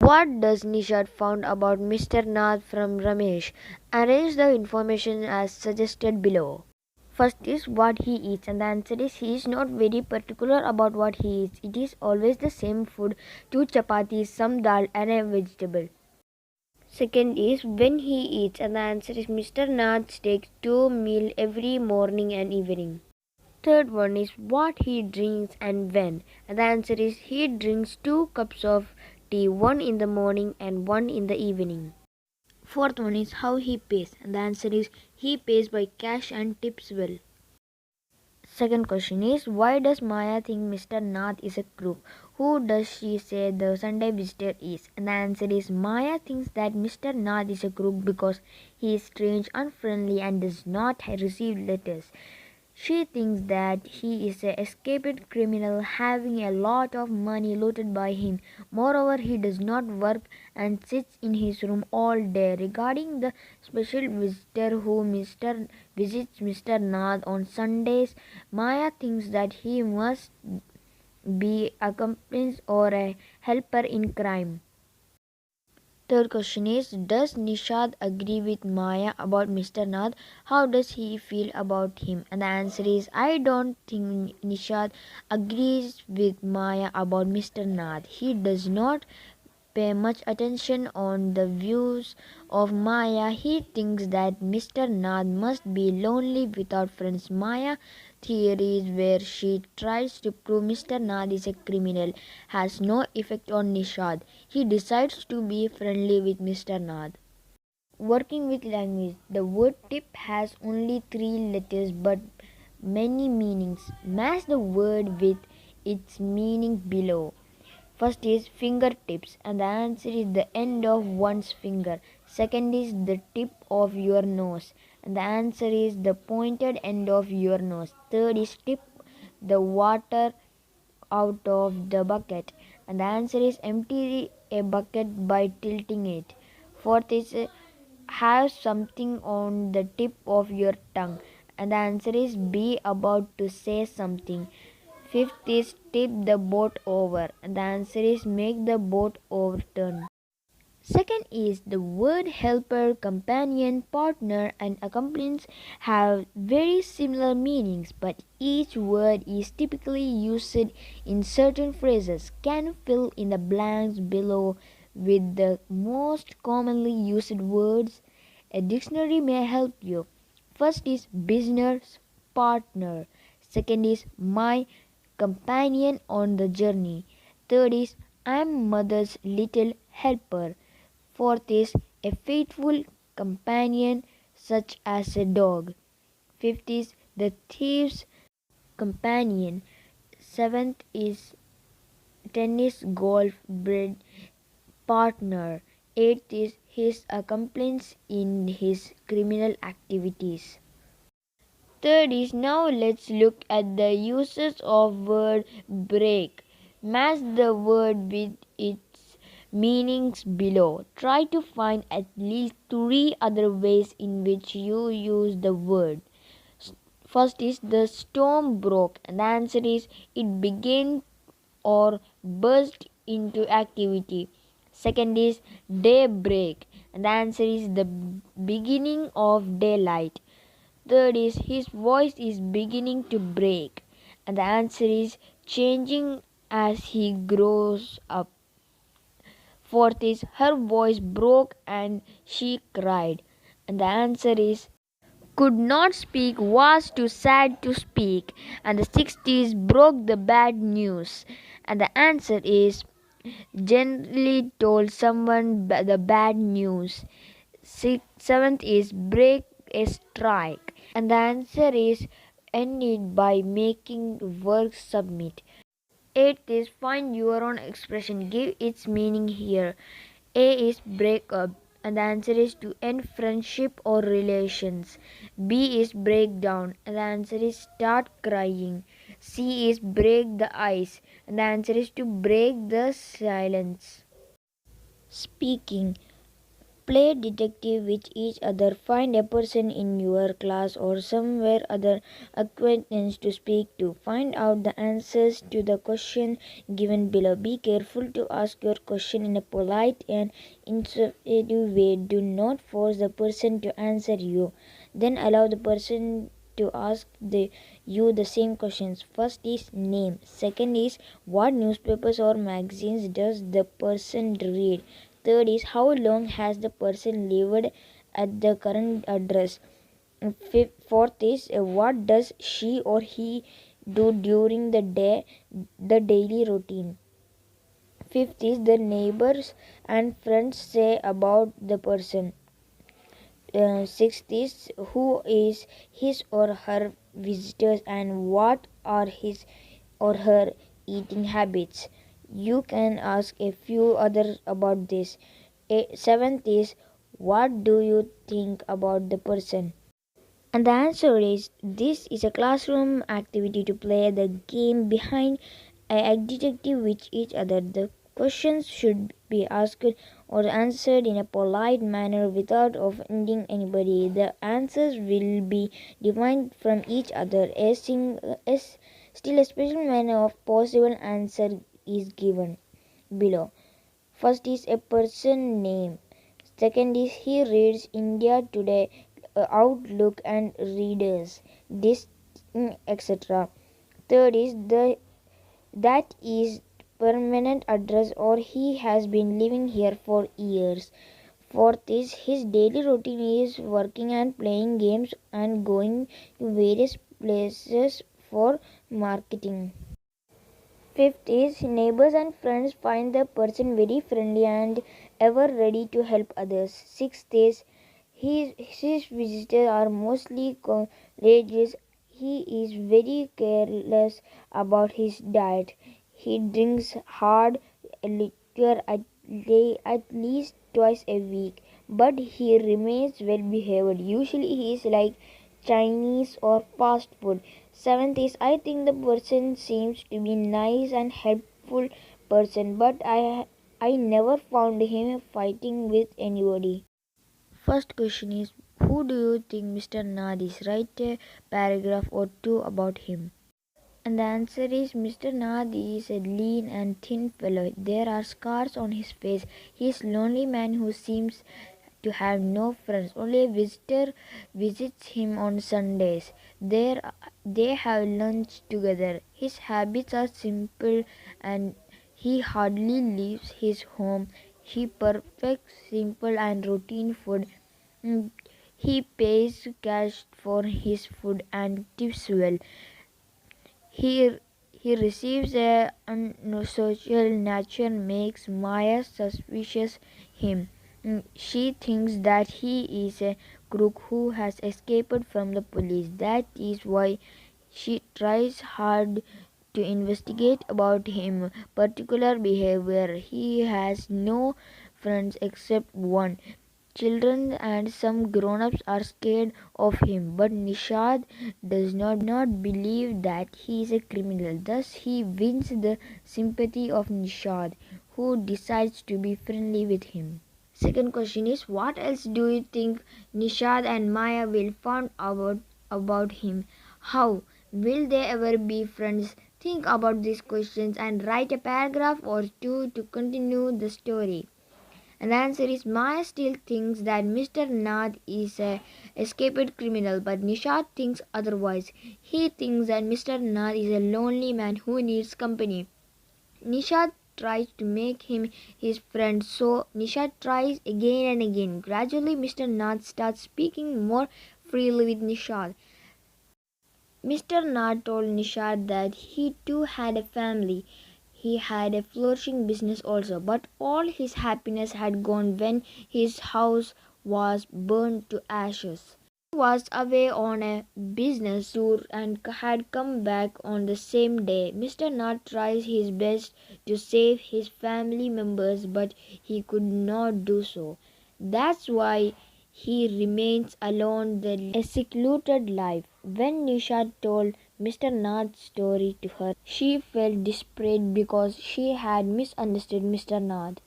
What does Nishad found about Mr. Nath from Ramesh? Arrange the information as suggested below. First is what he eats, and the answer is he is not very particular about what he eats. It is always the same food: two chapatis, some dal, and a vegetable. Second is when he eats, and the answer is Mr. Nath takes two meals every morning and evening. Third one is what he drinks and when, and the answer is he drinks 2 cups of tea, one in the morning and one in the evening. Fourth one is how he pays, and the answer is he pays by cash and tips well. Second question is why does Maya think Mr. Nath is a crook? Who does she say the Sunday visitor is? And the answer is Maya thinks that Mr. Nath is a crook because he is strange, unfriendly, and does not receive letters. She thinks that he is an escaped criminal having a lot of money looted by him. Moreover, he does not work and sits in his room all day. Regarding the special visitor who visits Mr. Nath on Sundays, Maya thinks that he must be accomplice or a helper in crime. Third question is does Nishad agree with Maya about Mr. Nath? How does he feel about him? And the answer is I don't think Nishad agrees with Maya about Mr. Nath. He does not pay much attention on the views of Maya. He thinks that Mr. Nath must be lonely without friends. Maya theories where she tries to prove Mr. Nath is a criminal has no effect on Nishad. He decides to be friendly with Mr. Nath. Working with language. The word tip has only 3 letters but many meanings. Match the word with its meaning below. First is fingertips, and the answer is the end of one's finger. Second is the tip of your nose, and the answer is the pointed end of your nose. Third is tip the water out of the bucket, and the answer is empty a bucket by tilting it. Fourth is have something on the tip of your tongue, and the answer is be about to say something. Fifth is tip the boat over, and the answer is make the boat overturn. Second is the word helper, companion, partner, and accomplice have very similar meanings, but each word is typically used in certain phrases. Can you fill in the blanks below with the most commonly used words? A dictionary may help you. First is business partner. Second is my companion on the journey. Third is I'm mother's little helper. Fourth is a faithful companion such as a dog. Fifth is the thief's companion. Seventh is tennis golf bread partner. Eighth is his accomplice in his criminal activities. Third is now let's look at the uses of word break. Match the word with its meanings below. Try to find at least 3 other ways in which you use the word. First is the storm broke, and the answer is it began or burst into activity. Second is daybreak, and the answer is the beginning of daylight. Third is his voice is beginning to break, and the answer is changing as he grows up. Fourth is her voice broke and she cried, and the answer is could not speak, was too sad to speak. And the sixth is broke the bad news, and the answer is gently told someone the bad news. Seventh is break a strike, and the answer is end it by making work submit. Eighth is find your own expression, give its meaning here. A is break up, and the answer is to end friendship or relations. B is break down, and the answer is start crying. C is break the ice, and the answer is to break the silence. Speaking. Play detective with each other. Find a person in your class or somewhere other acquaintance to speak to. Find out the answers to the question given below. Be careful to ask your question in a polite and intuitive way. Do not force the person to answer you. Then allow the person to ask you the same questions. First is name. Second is what newspapers or magazines does the person read. Third is how long has the person lived at the current address. Fourth is what does she or he do during the day, the daily routine. Fifth is the neighbors and friends say about the person. Sixth is who is his or her visitors and what are his or her eating habits. You can ask a few others about this. Seventh is what do you think about the person? And the answer is this is a classroom activity to play the game behind a detective with each other. The questions should be asked or answered in a polite manner without offending anybody. The answers will be defined from each other. Still a special manner of possible answer is given below. First is a person name. Second is he reads India Today, Outlook and Readers, this etc. Third is that is permanent address or he has been living here for years. Fourth is his daily routine is working and playing games and going to various places for marketing. Fifth is neighbors and friends find the person very friendly and ever ready to help others. Sixth is his visitors are mostly courageous. He is very careless about his diet. He drinks hard liquor at least twice a week, but he remains well behaved. Usually he is like Chinese or fast food. Seventh is I think the person seems to be nice and helpful person, but I never found him fighting with anybody. First question is who do you think Mr. Nad is? Write a paragraph or two about him. And the answer is Mr. Nad is a lean and thin fellow. There are scars on his face. He is a lonely man who seems to have no friends. Only a visitor visits him on Sundays. They have lunch together. His habits are simple and he hardly leaves his home. He perfects simple and routine food. Mm, He pays cash for his food and tips well. He he receives a unsocial nature makes Maya suspicious him. She thinks that he is a crook who has escaped from the police. That is why she tries hard to investigate about him particular behavior. He has no friends except one. Children and some grown-ups are scared of him, but Nishad does not believe that he is a criminal. Thus, he wins the sympathy of Nishad, who decides to be friendly with him. Second question is, what else do you think Nishad and Maya will find about him? How? Will they ever be friends? Think about these questions and write a paragraph or two to continue the story. And the answer is Maya still thinks that Mr. Nath is a escaped criminal, but Nishad thinks otherwise. He thinks that Mr. Nath is a lonely man who needs company. Nishad tries to make him his friend, so Nishad tries again and again. Gradually, Mr. Nath starts speaking more freely with Nishad. Mr. Nath told Nishad that he too had a family. He had a flourishing business also, but all his happiness had gone when his house was burned to ashes. He was away on a business tour and had come back on the same day. Mr. Nutt tries his best to save his family members, but he could not do so. That's why he remains alone a secluded life. When Nisha told Mr. Nath's story to her, she felt desperate because she had misunderstood Mr. Nath.